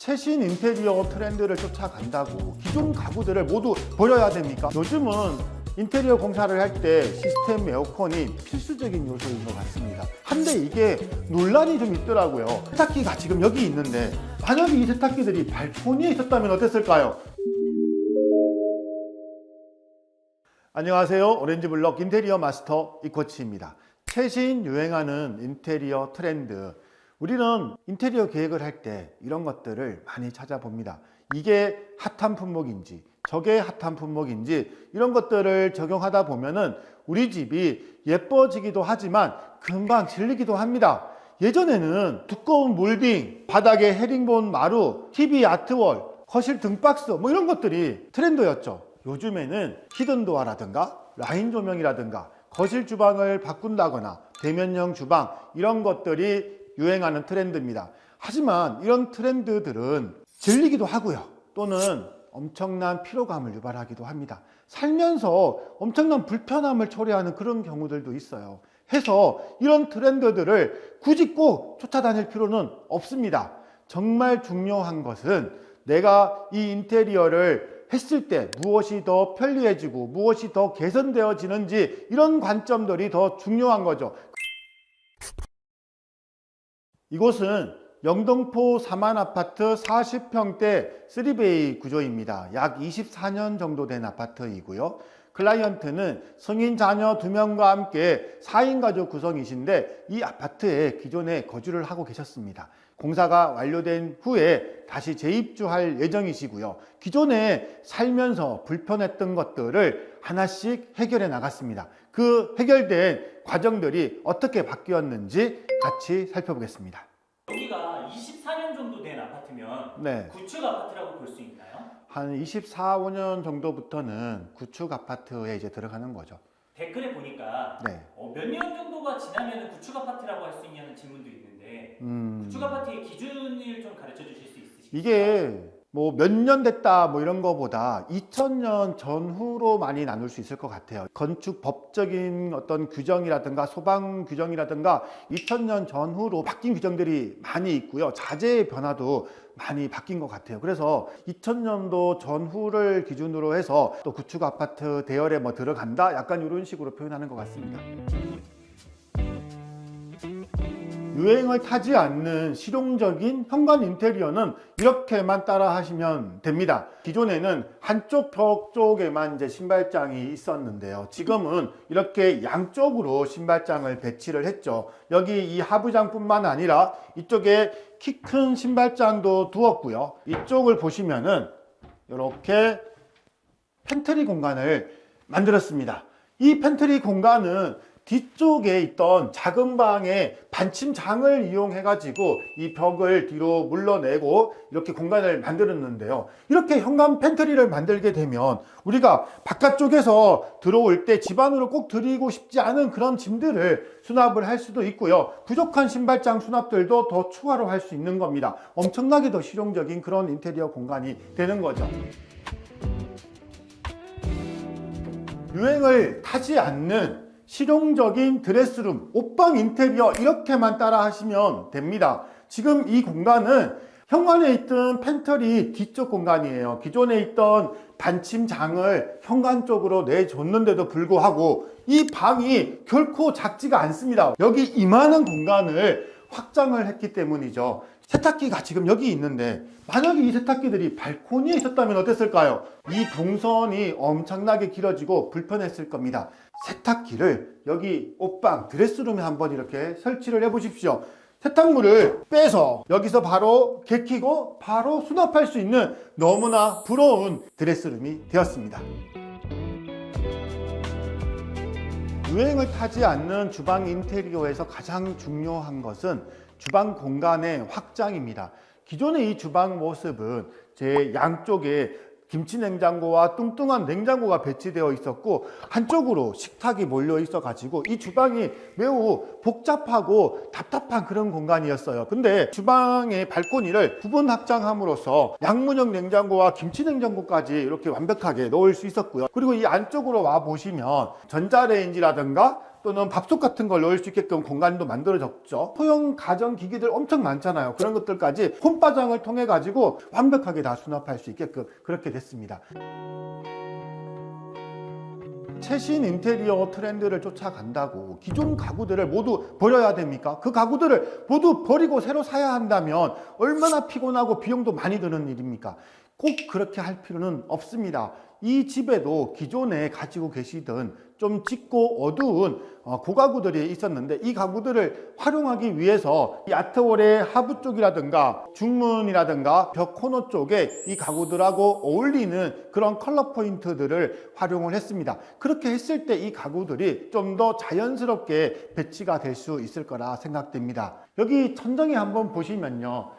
최신 인테리어 트렌드를 쫓아간다고 기존 가구들을 모두 버려야 됩니까? 요즘은 인테리어 공사를 할 때 시스템 에어컨이 필수적인 요소인 것 같습니다. 한데 이게 논란이 좀 있더라고요. 세탁기가 지금 여기 있는데 만약에 이 세탁기들이 발코니에 있었다면 어땠을까요? 안녕하세요. 오렌지블럭 인테리어 마스터 이코치입니다. 최신 유행하는 인테리어 트렌드, 우리는 인테리어 계획을 할 때 이런 것들을 많이 찾아봅니다. 이게 핫한 품목인지 저게 핫한 품목인지 이런 것들을 적용하다 보면은 우리 집이 예뻐지기도 하지만 금방 질리기도 합니다. 예전에는 두꺼운 몰딩, 바닥에 헤링본 마루, TV 아트월, 거실 등박스 뭐 이런 것들이 트렌드였죠. 요즘에는 히든도어라든가 라인 조명이라든가 거실 주방을 바꾼다거나 대면형 주방 이런 것들이 유행하는 트렌드입니다. 하지만 이런 트렌드들은 질리기도 하고요. 또는 엄청난 피로감을 유발하기도 합니다. 살면서 엄청난 불편함을 초래하는 그런 경우들도 있어요. 해서 이런 트렌드들을 굳이 꼭 쫓아다닐 필요는 없습니다. 정말 중요한 것은 내가 이 인테리어를 했을 때 무엇이 더 편리해지고 무엇이 더 개선되어지는지 이런 관점들이 더 중요한 거죠. 이곳은 영등포 사만아파트 40평대 3베이 구조입니다. 약 24년 정도 된 아파트이고요. 클라이언트는 성인 자녀 2명과 함께 4인 가족 구성이신데 이 아파트에 기존에 거주를 하고 계셨습니다. 공사가 완료된 후에 다시 재입주할 예정이시고요. 기존에 살면서 불편했던 것들을 하나씩 해결해 나갔습니다. 그 해결된 과정들이 어떻게 바뀌었는지 같이 살펴보겠습니다. 여기가 24년 정도 된 아파트면 네. 구축 아파트라고 볼 수 있나요? 한 24, 5년 정도부터는 구축 아파트에 이제 들어가는 거죠. 댓글에 보니까 네. 몇 년 정도가 지나면 구축 아파트라고 할 수 있냐는 질문도 있는데 구축 아파트의 기준을 좀 가르쳐 주실 수 있으실까요? 이게 뭐 몇 년 됐다 뭐 이런 거보다 2000년 전후로 많이 나눌 수 있을 것 같아요. 건축 법적인 어떤 규정이라든가 소방 규정이라든가 2000년 전후로 바뀐 규정들이 많이 있고요. 자재의 변화도 많이 바뀐 것 같아요. 그래서 2000년도 전후를 기준으로 해서 또 구축 아파트 대열에 뭐 들어간다 약간 이런 식으로 표현하는 것 같습니다. 유행을 타지 않는 실용적인 현관 인테리어는 이렇게만 따라 하시면 됩니다. 기존에는 한쪽 벽 쪽에만 이제 신발장이 있었는데요. 지금은 이렇게 양쪽으로 신발장을 배치를 했죠. 여기 이 하부장뿐만 아니라 이쪽에 키 큰 신발장도 두었고요. 이쪽을 보시면은 이렇게 팬트리 공간을 만들었습니다. 이 팬트리 공간은 뒤쪽에 있던 작은 방의 반침장을 이용해 가지고 이 벽을 뒤로 물러내고 이렇게 공간을 만들었는데요. 이렇게 현관 팬트리를 만들게 되면 우리가 바깥쪽에서 들어올 때 집 안으로 꼭 들이고 싶지 않은 그런 짐들을 수납을 할 수도 있고요. 부족한 신발장 수납들도 더 추가로 할 수 있는 겁니다. 엄청나게 더 실용적인 그런 인테리어 공간이 되는 거죠. 유행을 타지 않는 실용적인 드레스룸, 옷방 인테리어 이렇게만 따라 하시면 됩니다. 지금 이 공간은 현관에 있던 팬트리 뒤쪽 공간이에요. 기존에 있던 반침장을 현관 쪽으로 내줬는데도 불구하고 이 방이 결코 작지가 않습니다. 여기 이만한 공간을 확장을 했기 때문이죠. 세탁기가 지금 여기 있는데 만약에 이 세탁기들이 발코니에 있었다면 어땠을까요? 이 동선이 엄청나게 길어지고 불편했을 겁니다. 세탁기를 여기 옷방 드레스룸에 한번 이렇게 설치를 해 보십시오. 세탁물을 빼서 여기서 바로 개키고 바로 수납할 수 있는 너무나 부러운 드레스룸이 되었습니다. 유행을 타지 않는 주방 인테리어에서 가장 중요한 것은 주방 공간의 확장입니다. 기존의 이 주방 모습은 제 양쪽에 김치 냉장고와 뚱뚱한 냉장고가 배치되어 있었고 한쪽으로 식탁이 몰려 있어 가지고 이 주방이 매우 복잡하고 답답한 그런 공간이었어요. 근데 주방의 발코니를 부분 확장함으로써 양문형 냉장고와 김치 냉장고까지 이렇게 완벽하게 넣을 수 있었고요. 그리고 이 안쪽으로 와 보시면 전자레인지라든가 또는 밥솥 같은 걸 넣을 수 있게끔 공간도 만들어졌죠. 소형 가전기기들 엄청 많잖아요. 그런 것들까지 홈바장을 통해 가지고 완벽하게 다 수납할 수 있게끔 그렇게 됐습니다. 최신 인테리어 트렌드를 쫓아간다고 기존 가구들을 모두 버려야 됩니까? 그 가구들을 모두 버리고 새로 사야 한다면 얼마나 피곤하고 비용도 많이 드는 일입니까? 꼭 그렇게 할 필요는 없습니다. 이 집에도 기존에 가지고 계시던 좀 짙고 어두운 고가구들이 있었는데 이 가구들을 활용하기 위해서 이 아트월의 하부 쪽이라든가 중문이라든가 벽 코너 쪽에 이 가구들하고 어울리는 그런 컬러 포인트들을 활용을 했습니다. 그렇게 했을 때 이 가구들이 좀 더 자연스럽게 배치가 될 수 있을 거라 생각됩니다. 여기 천정에 한번 보시면요.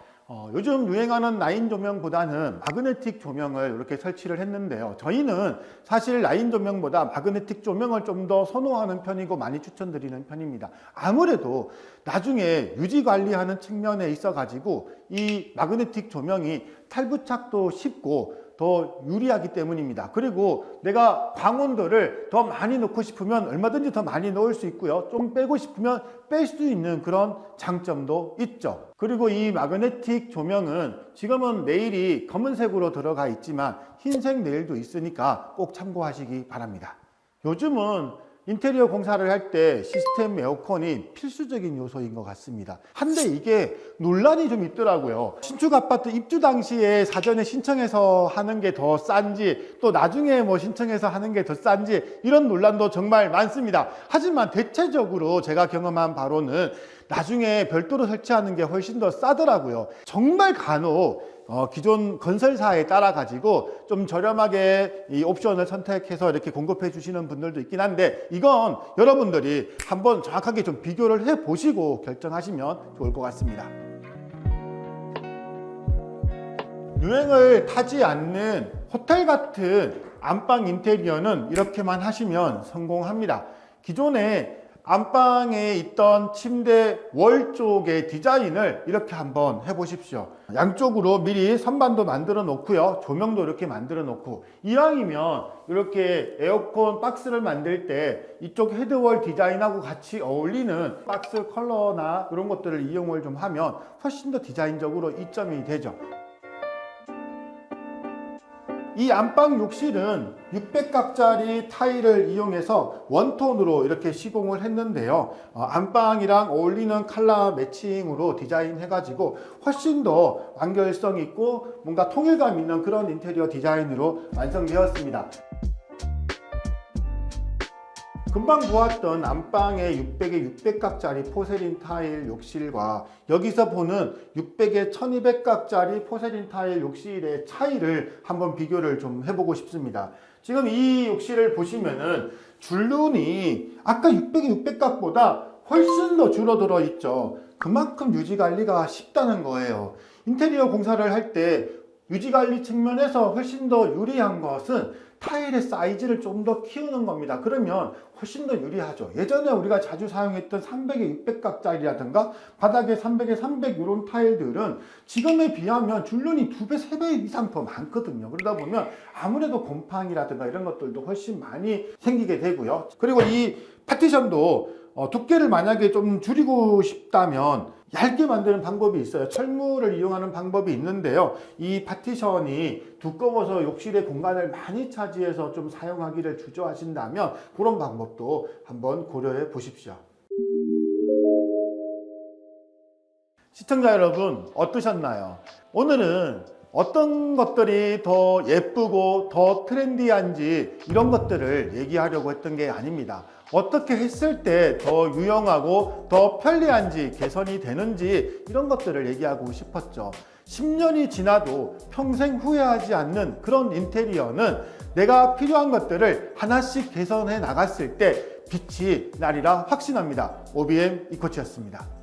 요즘 유행하는 라인 조명보다는 마그네틱 조명을 이렇게 설치를 했는데요. 저희는 사실 라인 조명보다 마그네틱 조명을 좀 더 선호하는 편이고 많이 추천드리는 편입니다. 아무래도 나중에 유지 관리하는 측면에 있어 가지고 이 마그네틱 조명이 탈부착도 쉽고 더 유리하기 때문입니다. 그리고 내가 광원도를 더 많이 넣고 싶으면 얼마든지 더 많이 넣을 수 있고요. 좀 빼고 싶으면 뺄 수 있는 그런 장점도 있죠. 그리고 이 마그네틱 조명은 지금은 레일이 검은색으로 들어가 있지만 흰색 레일도 있으니까 꼭 참고하시기 바랍니다. 요즘은 인테리어 공사를 할 때 시스템 에어컨이 필수적인 요소인 것 같습니다. 한데 이게 논란이 좀 있더라고요. 신축 아파트 입주 당시에 사전에 신청해서 하는 게 더 싼지 또 나중에 뭐 신청해서 하는 게 더 싼지 이런 논란도 정말 많습니다. 하지만 대체적으로 제가 경험한 바로는 나중에 별도로 설치하는 게 훨씬 더 싸더라고요. 정말 간혹 기존 건설사에 따라 가지고 좀 저렴하게 이 옵션을 선택해서 이렇게 공급해 주시는 분들도 있긴 한데 이건 여러분들이 한번 정확하게 좀 비교를 해 보시고 결정하시면 좋을 것 같습니다. 유행을 타지 않는 호텔 같은 안방 인테리어는 이렇게만 하시면 성공합니다. 기존에 안방에 있던 침대 월 쪽의 디자인을 이렇게 한번 해보십시오. 양쪽으로 미리 선반도 만들어 놓고요. 조명도 이렇게 만들어 놓고 이왕이면 이렇게 에어컨 박스를 만들 때 이쪽 헤드월 디자인하고 같이 어울리는 박스 컬러나 이런 것들을 이용을 좀 하면 훨씬 더 디자인적으로 이점이 되죠. 이 안방 욕실은 600각짜리 타일을 이용해서 원톤으로 이렇게 시공을 했는데요. 안방이랑 어울리는 컬러 매칭으로 디자인해가지고 훨씬 더 완결성 있고 뭔가 통일감 있는 그런 인테리어 디자인으로 완성되었습니다. 금방 보았던 안방의 600에 600각짜리 포세린 타일 욕실과 여기서 보는 600에 1200각짜리 포세린 타일 욕실의 차이를 한번 비교를 좀 해보고 싶습니다. 지금 이 욕실을 보시면은 줄눈이 아까 600에 600각보다 훨씬 더 줄어들어 있죠. 그만큼 유지 관리가 쉽다는 거예요. 인테리어 공사를 할 때 유지 관리 측면에서 훨씬 더 유리한 것은 타일의 사이즈를 좀 더 키우는 겁니다. 그러면 훨씬 더 유리하죠. 예전에 우리가 자주 사용했던 300에 600각짜리라든가 바닥에 300에 300 이런 타일들은 지금에 비하면 줄눈이 2배, 3배 이상 더 많거든요. 그러다 보면 아무래도 곰팡이라든가 이런 것들도 훨씬 많이 생기게 되고요. 그리고 이 파티션도 두께를 만약에 좀 줄이고 싶다면 얇게 만드는 방법이 있어요. 철물을 이용하는 방법이 있는데요. 이 파티션이 두꺼워서 욕실의 공간을 많이 차지해서 좀 사용하기를 주저하신다면 그런 방법도 한번 고려해 보십시오. 시청자 여러분 어떠셨나요? 오늘은 어떤 것들이 더 예쁘고 더 트렌디한지 이런 것들을 얘기하려고 했던 게 아닙니다. 어떻게 했을 때 더 유용하고 더 편리한지 개선이 되는지 이런 것들을 얘기하고 싶었죠. 10년이 지나도 평생 후회하지 않는 그런 인테리어는 내가 필요한 것들을 하나씩 개선해 나갔을 때 빛이 나리라 확신합니다. OBM 이코치였습니다.